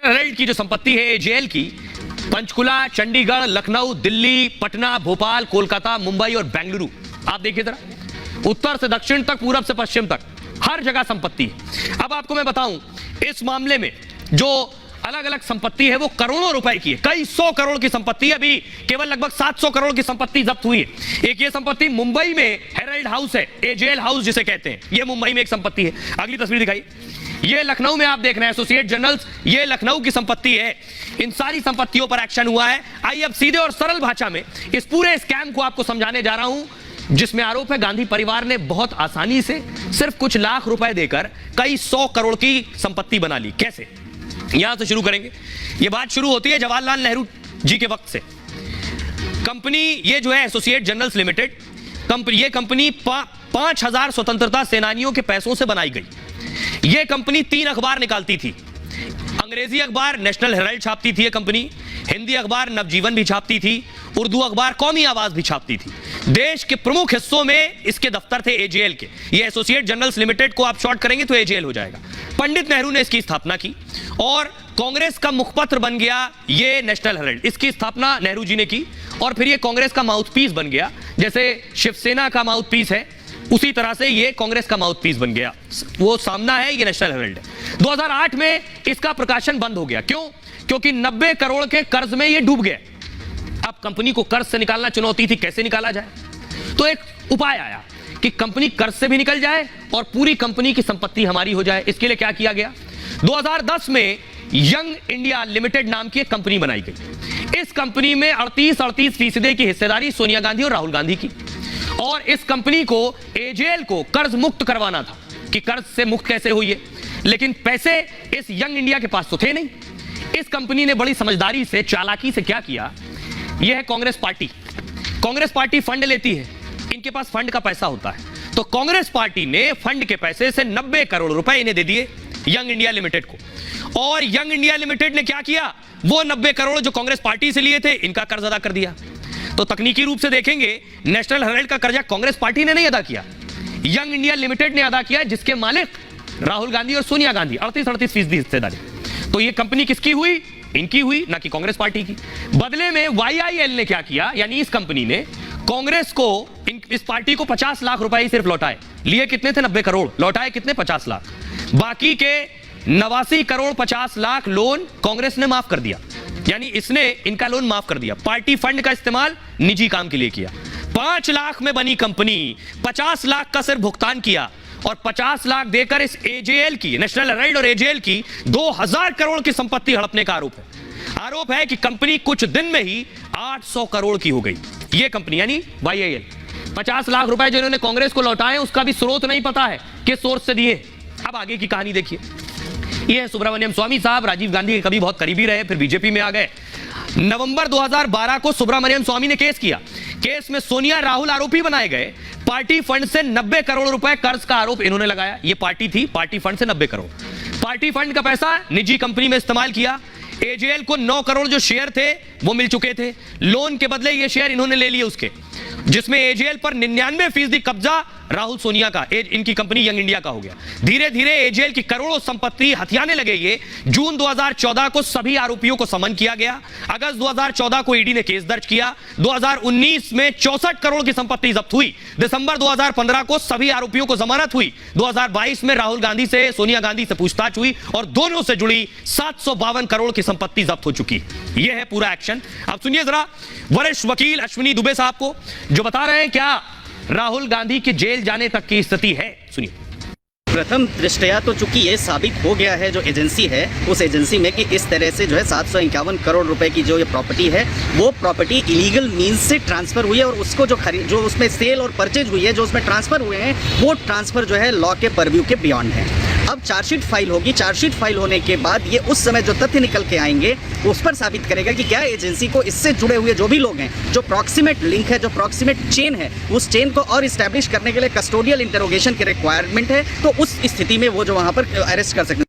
Herald की जो संपत्ति है एजेएल की, पंचकुला, चंडीगढ़, लखनऊ, दिल्ली, पटना, भोपाल, कोलकाता, मुंबई और बेंगलुरु, आप देखिए जरा, उत्तर से दक्षिण तक, पूरब से पश्चिम तक, हर जगह संपत्ति है। अब आपको मैं बताऊं, इस मामले में जो अलग अलग संपत्ति है वो करोड़ों रुपए की है, कई 100 करोड़ की संपत्ति, अभी केवल लगभग 700 करोड़ की संपत्ति जब्त हुई है। एक ये संपत्ति मुंबई में हेराल्ड हाउस है, एजेएल हाउस जिसे कहते हैं, ये मुंबई में एक संपत्ति है। अगली तस्वीर दिखाई, ये लखनऊ में आप देख रहे हैं एसोसिएट जर्नल्स, ये लखनऊ की संपत्ति है। इन सारी संपत्तियों पर एक्शन हुआ है। आइए अब सीधे और सरल भाषा में इस पूरे स्कैम को आपको समझाने जा रहा हूं, जिसमें आरोप है गांधी परिवार ने बहुत आसानी से सिर्फ कुछ लाख रुपए देकर कई 100 करोड़ की संपत्ति बना ली। कैसे, यहां से शुरू करेंगे। यह बात शुरू होती है जवाहरलाल नेहरू जी के वक्त से। कंपनी ये जो है एसोसिएट जर्नल्स लिमिटेड, ये कंपनी 5000 स्वतंत्रता सेनानियों के पैसों से बनाई गई। यह कंपनी 3 अखबार निकालती थी। अंग्रेजी अखबार नेशनल हेराल्ड छापती थी ये कंपनी, हिंदी अखबार नवजीवन भी छापती थी, उर्दू अखबार कौमी आवाज भी छापती थी। देश के प्रमुख हिस्सों में इसके दफ्तर थे एजेएल के। ये एसोसिएट जर्नल्स लिमिटेड को आप शॉर्ट करेंगे तो एजेएल हो जाएगा। पंडित नेहरू ने इसकी स्थापना की और कांग्रेस का मुखपत्र बन गया ये नेशनल हेराल्ड। इसकी स्थापना नेहरू जी ने की और फिर ये कांग्रेस का माउथपीस बन गया। जैसे शिवसेना का माउथपीस है, उसी तरह से ये कांग्रेस का माउथपीस बन गया। वो सामना है, ये नेशनल हेराल्ड है। 2008 में इसका प्रकाशन बंद हो गया। क्यों? क्योंकि 90 करोड़ के कर्ज में ये डूब गया। अब कंपनी को कर्ज से निकालना चुनौती थी, कैसे निकाला जाए? तो एक उपाय आया कि कंपनी कर्ज से भी निकल जाए और पूरी कंपनी की संपत्ति हमारी हो जाए। इसके लिए क्या किया गया? 2010 में यंग इंडिया लिमिटेड नाम की एक कंपनी बनाई गई। इस कंपनी में 38% की हिस्सेदारी सोनिया गांधी और राहुल गांधी की। और इस कंपनी को एजेएल को कर्ज मुक्त करवाना था कि कर्ज से मुक्त कैसे हुई है, लेकिन पैसे इस यंग इंडिया के पास तो थे नहीं। इस कंपनी ने बड़ी समझदारी से, चालाकी से क्या किया? यह है Congress party. Congress party fund लेती है, इनके पास फंड का पैसा होता है, तो कांग्रेस पार्टी ने फंड के पैसे से 90 करोड़ रुपए इन्हें दे दिए यंग इंडिया लिमिटेड को। और यंग इंडिया लिमिटेड ने क्या किया? वो 90 करोड़ जो कांग्रेस पार्टी से लिए थे, इनका कर्ज अदा कर दिया। तो तकनीकी रूप से देखेंगे, नेशनल हेराल्ड का कर्जा कांग्रेस पार्टी ने नहीं अदा किया, यंग इंडिया लिमिटेड ने अदा किया, जिसके मालिक राहुल गांधी और सोनिया गांधी, 38% हिस्सेदारी। तो ये कंपनी किसकी हुई? इनकी हुई, ना कि कांग्रेस पार्टी की। बदले में वाईआईएल ने क्या किया, यानी इस कंपनी ने कांग्रेस को, इस पार्टी को 50 लाख रुपए ही सिर्फ लौटाए। लिए कितने थे? 90 करोड़। लौटाए कितने? 50 लाख। बाकी के 89 करोड़ 50 लाख लोन कांग्रेस ने माफ कर दिया, यानी इसने इनका लोन माफ कर दिया। पार्टी फंड का इस्तेमाल निजी काम के लिए किया। 5 लाख में बनी कंपनी 50 लाख का सिर्फ भुगतान किया और 50 लाख देकर इस एजेएल की, नेशनल हेराल्ड और एजेएल की 2000 करोड़ की संपत्ति हड़पने का आरोप है। आरोप है कि कंपनी कुछ दिन में ही 800 करोड़ की हो गई। ये कंपनी यानी वाईआईएल। 50 लाख रुपए जो इन्होंने कांग्रेस को लौटाए, उसका भी स्रोत नहीं पता है, किस सोर्स से दिए। अब आगे की कहानी देखिए। ये है सुब्रमण्यम स्वामी साहब, राजीव गांधी के कभी बहुत करीबी रहे, फिर बीजेपी में आ गए। नवंबर 2012 को सुब्रमण्यम स्वामी ने केस किया। केस में सोनिया, राहुल आरोपी बनाए गए। पार्टी फंड से 90 करोड़ रुपए कर्ज का आरोप इन्होंने लगाया। ये पार्टी थी, पार्टी फंड से 90 करोड़। पार्टी फंड का पैसा निजी कंपनी में इस्तेमाल किया। एजेएल को 9 करोड़ जो शेयर थे वो मिल चुके थे। लोन के बदले ये शेयर इन्होंने ले लिए उसके, जिसमें एजेएल पर 99% कब्जा राहुल सोनिया का, इनकी कंपनी यंग इंडिया का हो गया। धीरे धीरे एजेएल की करोड़ों संपत्ति हथियाने लगे ये। जून 2014 को सभी आरोपियों को समन किया गया। अगस्त 2014 को ईडी ने केस दर्ज किया। 2019 में 64 करोड़ की संपत्ति जब्त हुई। दिसंबर 2015 को सभी आरोपियों को जमानत हुई। 2022 में राहुल गांधी से, सोनिया गांधी से पूछताछ हुई और दोनों से जुड़ी 752 करोड़ की संपत्ति जब्त हो चुकी। यह है पूरा एक्शन। अब सुनिए जरा वरिष्ठ वकील अश्विनी दुबे साहब को, जो बता रहे हैं क्या राहुल गांधी के जेल जाने तक की स्थिति है। सुनिए। प्रथम दृष्टया तो चूंकि ये साबित हो गया है जो एजेंसी है, उस एजेंसी में कि इस तरह से जो है 751 करोड़ रुपए की जो ये प्रॉपर्टी है, वो प्रॉपर्टी इलीगल मींस से ट्रांसफर हुई है और उसको जो उसमें सेल और परचेज हुई है, जो उसमें ट्रांसफर हुए हैं, वो ट्रांसफर जो है लॉ के परव्यू के बियॉन्ड है। अब चार्जशीट फाइल होगी। चार्जशीट फाइल होने के बाद ये उस समय जो तथ्य निकल के आएंगे उस पर साबित करेगा कि क्या एजेंसी को इससे जुड़े हुए जो भी लोग हैं, जो प्रॉक्सिमेट लिंक है, जो प्रॉक्सिमेट चेन है, उस चेन को और इस्टेब्लिश करने के लिए कस्टोडियल इंटरोगेशन की रिक्वायरमेंट है। तो उस स्थिति में वो जो वहाँ पर अरेस्ट कर सकते हैं।